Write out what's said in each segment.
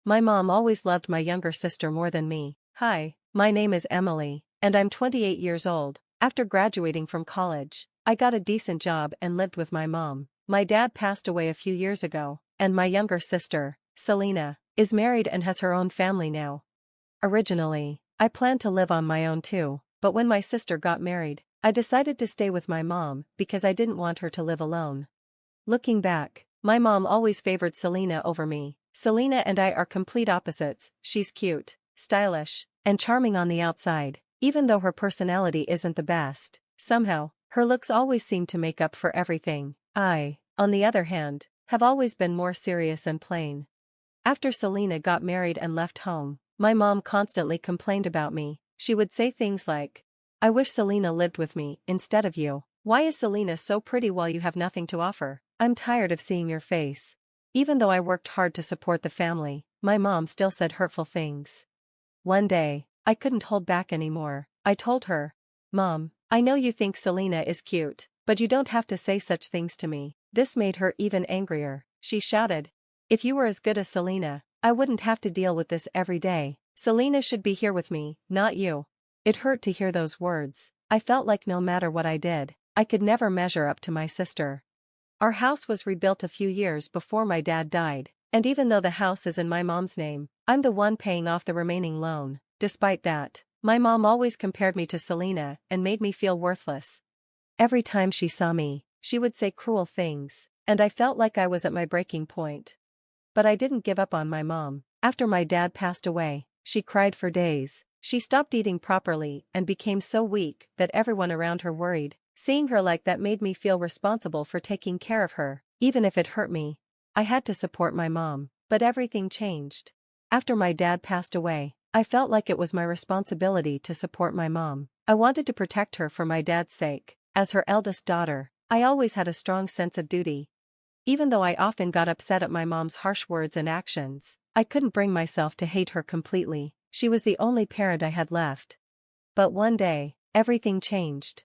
My mom always loved my younger sister more than me. Hi, my name is Emily, and I'm 28 years old. After graduating from college, I got a decent job and lived with my mom. My dad passed away a few years ago, and my younger sister, Selena, is married and has her own family now. Originally, I planned to live on my own too, but when my sister got married, I decided to stay with my mom because I didn't want her to live alone. Looking back, my mom always favored Selena over me. Selena and I are complete opposites. She's cute, stylish, and charming on the outside, even though her personality isn't the best. Somehow, her looks always seem to make up for everything. I, on the other hand, have always been more serious and plain. After Selena got married and left home, my mom constantly complained about me. She would say things like, "I wish Selena lived with me instead of you. Why is Selena so pretty while you have nothing to offer? I'm tired of seeing your face." Even though I worked hard to support the family, my mom still said hurtful things. One day, I couldn't hold back anymore. I told her, "Mom, I know you think Selena is cute, but you don't have to say such things to me." This made her even angrier. She shouted, "If you were as good as Selena, I wouldn't have to deal with this every day. Selena should be here with me, not you." It hurt to hear those words. I felt like no matter what I did, I could never measure up to my sister. Our house was rebuilt a few years before my dad died, and even though the house is in my mom's name, I'm the one paying off the remaining loan. Despite that, my mom always compared me to Selena and made me feel worthless. Every time she saw me, she would say cruel things, and I felt like I was at my breaking point. But I didn't give up on my mom. After my dad passed away, she cried for days. She stopped eating properly and became so weak that everyone around her worried. Seeing her like that made me feel responsible for taking care of her, even if it hurt me. I had to support my mom, but everything changed. After my dad passed away, I felt like it was my responsibility to support my mom. I wanted to protect her for my dad's sake. As her eldest daughter, I always had a strong sense of duty. Even though I often got upset at my mom's harsh words and actions, I couldn't bring myself to hate her completely. She was the only parent I had left. But one day, everything changed.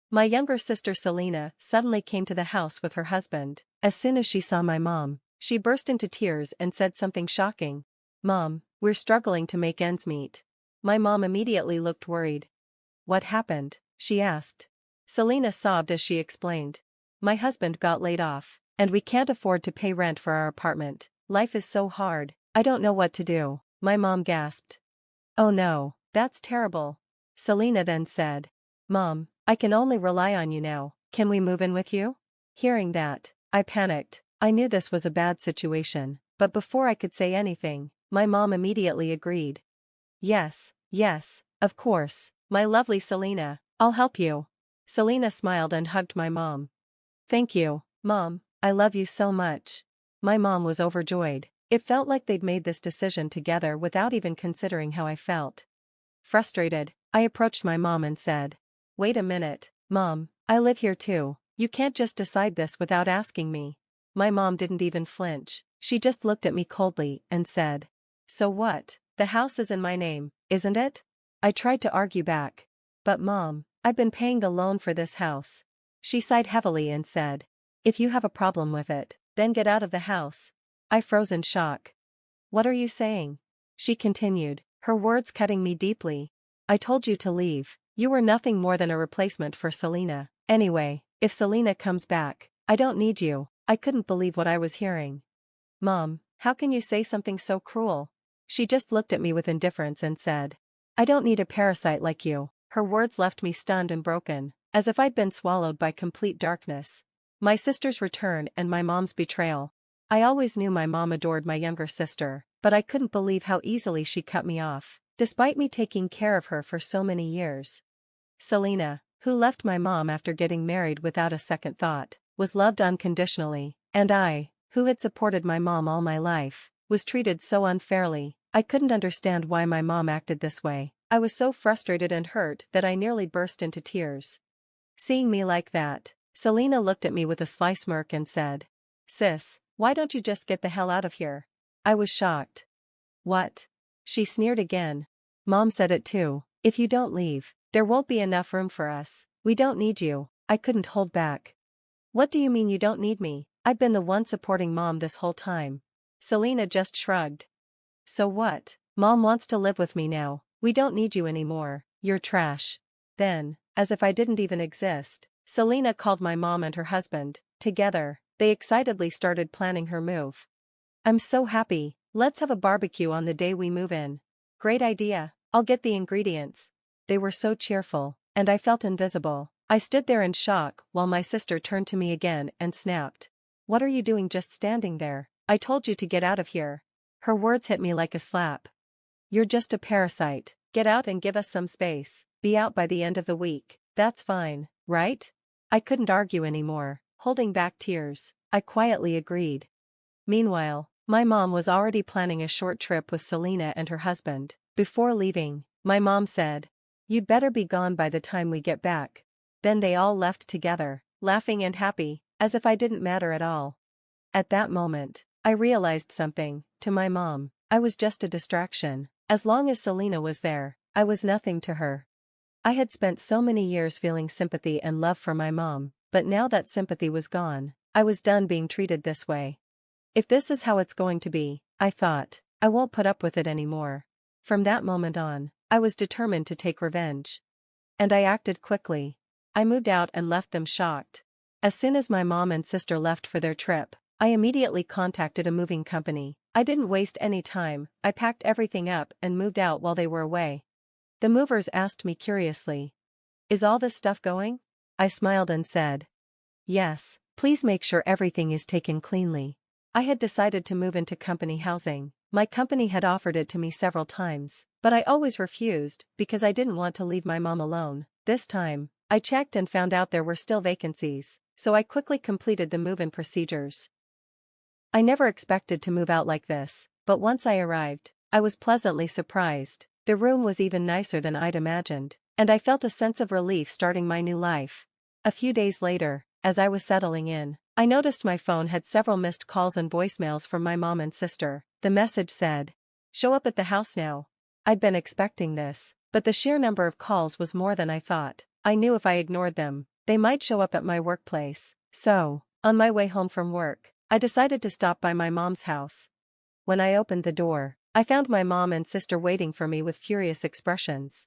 My younger sister Selena suddenly came to the house with her husband. As soon as she saw my mom, she burst into tears and said something shocking. "Mom, we're struggling to make ends meet." My mom immediately looked worried. "What happened?" she asked. Selena sobbed as she explained. "My husband got laid off, and we can't afford to pay rent for our apartment. Life is so hard, I don't know what to do." My mom gasped. "Oh no, that's terrible." Selena then said, "Mom, I can only rely on you now. Can we move in with you?" Hearing that, I panicked. I knew this was a bad situation, but before I could say anything, my mom immediately agreed. "Yes, yes, of course, my lovely Selena, I'll help you." Selena smiled and hugged my mom. "Thank you, Mom, I love you so much." My mom was overjoyed. It felt like they'd made this decision together without even considering how I felt. Frustrated, I approached my mom and said, "Wait a minute, Mom, I live here too. You can't just decide this without asking me." My mom didn't even flinch. She just looked at me coldly and said, "So what? The house is in my name, isn't it?" I tried to argue back. "But Mom, I've been paying the loan for this house." She sighed heavily and said, "If you have a problem with it, then get out of the house." I froze in shock. "What are you saying?" she continued, her words cutting me deeply. "I told you to leave. You were nothing more than a replacement for Selena. Anyway, if Selena comes back, I don't need you." I couldn't believe what I was hearing. "Mom, how can you say something so cruel?" She just looked at me with indifference and said, "I don't need a parasite like you." Her words left me stunned and broken, as if I'd been swallowed by complete darkness. My sister's return and my mom's betrayal. I always knew my mom adored my younger sister, but I couldn't believe how easily she cut me off, despite me taking care of her for so many years. Selena, who left my mom after getting married without a second thought, was loved unconditionally, and I, who had supported my mom all my life, was treated so unfairly. I couldn't understand why my mom acted this way. I was so frustrated and hurt that I nearly burst into tears. Seeing me like that, Selena looked at me with a sly smirk and said, "Sis, why don't you just get the hell out of here?" I was shocked. "What?" she sneered again. "Mom said it too. If you don't leave, there won't be enough room for us. We don't need you." I couldn't hold back. "What do you mean you don't need me? I've been the one supporting Mom this whole time." Selena just shrugged. So what? Mom wants to live with me now. We don't need you anymore. You're trash. Then, as if I didn't even exist, Selena called my mom and her husband. Together, they excitedly started planning her move. I'm so happy. Let's have a barbecue on the day we move in. Great idea. I'll get the ingredients. They were so cheerful, and I felt invisible. I stood there in shock while my sister turned to me again and snapped. What are you doing just standing there? I told you to get out of here. Her words hit me like a slap. You're just a parasite. Get out and give us some space. Be out by the end of the week. That's fine, right? I couldn't argue anymore. Holding back tears, I quietly agreed. Meanwhile, my mom was already planning a short trip with Selena and her husband. Before leaving, my mom said, "You'd better be gone by the time we get back." Then they all left together, laughing and happy, as if I didn't matter at all. At that moment, I realized something. To my mom, I was just a distraction. As long as Selena was there, I was nothing to her. I had spent so many years feeling sympathy and love for my mom, but now that sympathy was gone, I was done being treated this way. If this is how it's going to be, I thought, I won't put up with it anymore. From that moment on, I was determined to take revenge. And I acted quickly. I moved out and left them shocked. As soon as my mom and sister left for their trip, I immediately contacted a moving company. I didn't waste any time. I packed everything up and moved out while they were away. The movers asked me curiously, "Is all this stuff going?" I smiled and said, "Yes, please make sure everything is taken cleanly." I had decided to move into company housing. My company had offered it to me several times, but I always refused because I didn't want to leave my mom alone. This time, I checked and found out there were still vacancies, so I quickly completed the move-in procedures. I never expected to move out like this, but once I arrived, I was pleasantly surprised. The room was even nicer than I'd imagined, and I felt a sense of relief starting my new life. A few days later, as I was settling in, I noticed my phone had several missed calls and voicemails from my mom and sister. The message said, "Show up at the house now." I'd been expecting this, but the sheer number of calls was more than I thought. I knew if I ignored them, they might show up at my workplace. So, on my way home from work, I decided to stop by my mom's house. When I opened the door, I found my mom and sister waiting for me with furious expressions.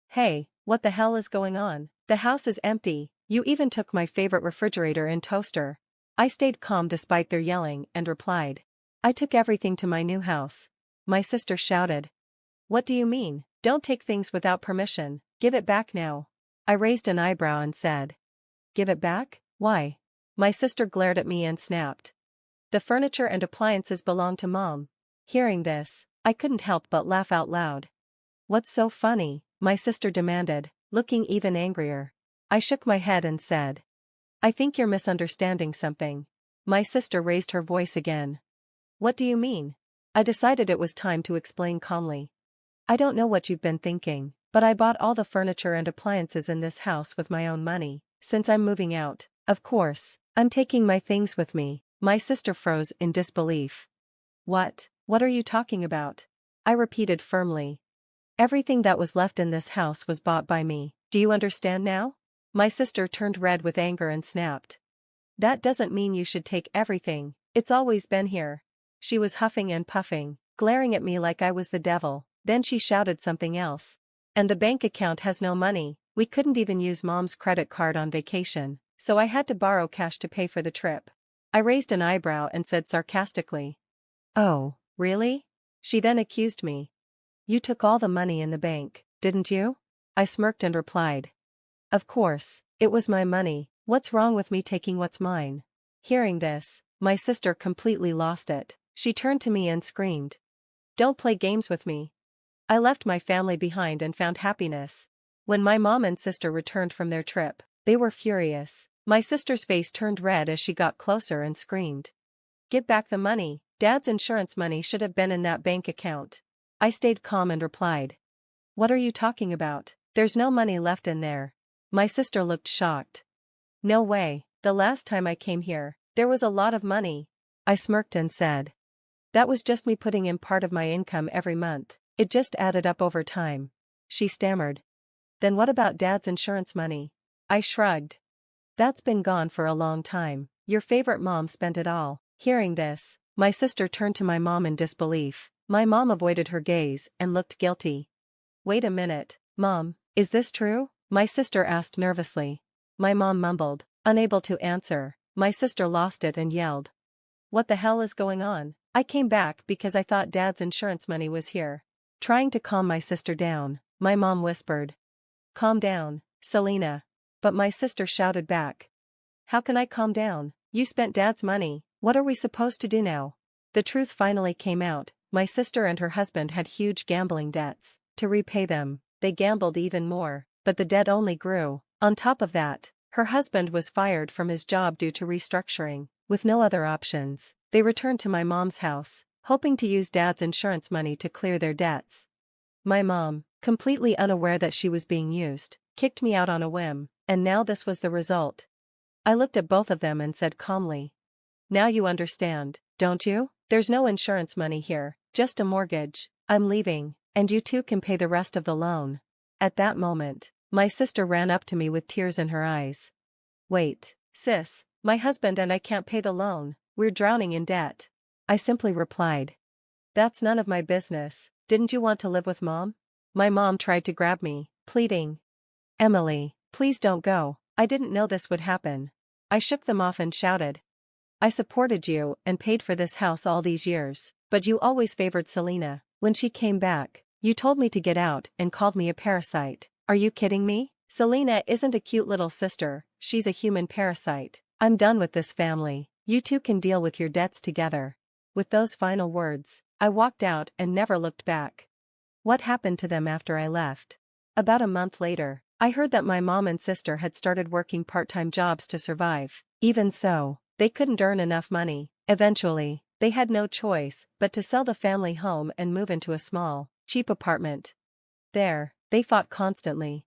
"Hey, what the hell is going on? The house is empty. You even took my favorite refrigerator and toaster." I stayed calm despite their yelling and replied, "I took everything to my new house." My sister shouted, "What do you mean? Don't take things without permission. Give it back now." I raised an eyebrow and said, "Give it back? Why?" My sister glared at me and snapped, "The furniture and appliances belong to Mom." Hearing this, I couldn't help but laugh out loud. "What's so funny?" my sister demanded, looking even angrier. I shook my head and said, "I think you're misunderstanding something." My sister raised her voice again. "What do you mean?" I decided it was time to explain calmly. "I don't know what you've been thinking, but I bought all the furniture and appliances in this house with my own money. Since I'm moving out, of course, I'm taking my things with me." My sister froze in disbelief. What are you talking about?" I repeated firmly. "Everything that was left in this house was bought by me. Do you understand now?" My sister turned red with anger and snapped, "That doesn't mean you should take everything. It's always been here." She was huffing and puffing, glaring at me like I was the devil. Then she shouted something else. "And the bank account has no money. We couldn't even use Mom's credit card on vacation, so I had to borrow cash to pay for the trip." I raised an eyebrow and said sarcastically, "Oh, really?" She then accused me. "You took all the money in the bank, didn't you?" I smirked and replied, "Of course, it was my money. What's wrong with me taking what's mine?" Hearing this, my sister completely lost it. She turned to me and screamed, "Don't play games with me." I left my family behind and found happiness. When my mom and sister returned from their trip, they were furious. My sister's face turned red as she got closer and screamed, "Give back the money. Dad's insurance money should have been in that bank account." I stayed calm and replied, "What are you talking about? There's no money left in there." My sister looked shocked. "No way, the last time I came here, there was a lot of money." I smirked and said, "That was just me putting in part of my income every month. It just added up over time." She stammered, "Then what about Dad's insurance money?" I shrugged. "That's been gone for a long time. Your favorite mom spent it all." Hearing this, my sister turned to my mom in disbelief. My mom avoided her gaze and looked guilty. Wait a minute, Mom, is this true? My sister asked nervously. My mom mumbled, unable to answer. My sister lost it and yelled. What the hell is going on? I came back because I thought Dad's insurance money was here. Trying to calm my sister down, my mom whispered. Calm down, Selena. But my sister shouted back. How can I calm down? You spent Dad's money, what are we supposed to do now? The truth finally came out, my sister and her husband had huge gambling debts. To repay them, they gambled even more, but the debt only grew. On top of that, her husband was fired from his job due to restructuring. With no other options, they returned to my mom's house, hoping to use Dad's insurance money to clear their debts. My mom, completely unaware that she was being used, kicked me out on a whim, and now this was the result. I looked at both of them and said calmly. Now you understand, don't you? There's no insurance money here, just a mortgage. I'm leaving, and you two can pay the rest of the loan. At that moment, my sister ran up to me with tears in her eyes. Wait, sis, my husband and I can't pay the loan, we're drowning in debt. I simply replied. That's none of my business, didn't you want to live with Mom? My mom tried to grab me, pleading. Emily, please don't go, I didn't know this would happen. I shook them off and shouted. I supported you and paid for this house all these years, but you always favored Selena. When she came back, you told me to get out and called me a parasite. Are you kidding me? Selena isn't a cute little sister, she's a human parasite. I'm done with this family, you two can deal with your debts together. With those final words, I walked out and never looked back. What happened to them after I left? About a month later, I heard that my mom and sister had started working part-time jobs to survive. Even so, they couldn't earn enough money. Eventually, they had no choice but to sell the family home and move into a small, cheap apartment. There, they fought constantly.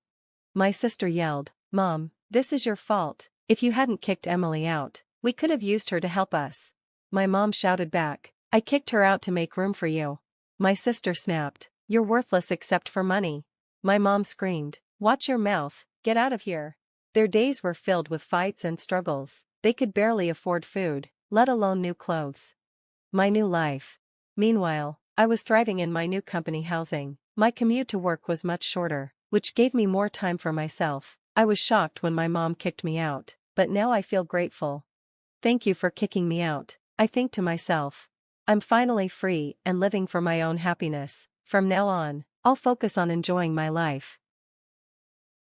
My sister yelled, Mom, this is your fault. If you hadn't kicked Emily out, we could have used her to help us. My mom shouted back, I kicked her out to make room for you. My sister snapped, you're worthless except for money. My mom screamed, watch your mouth, get out of here. Their days were filled with fights and struggles. They could barely afford food, let alone new clothes. My new life. Meanwhile, I was thriving in my new company housing. My commute to work was much shorter, which gave me more time for myself. I was shocked when my mom kicked me out, but now I feel grateful. Thank you for kicking me out, I think to myself. I'm finally free and living for my own happiness. From now on, I'll focus on enjoying my life.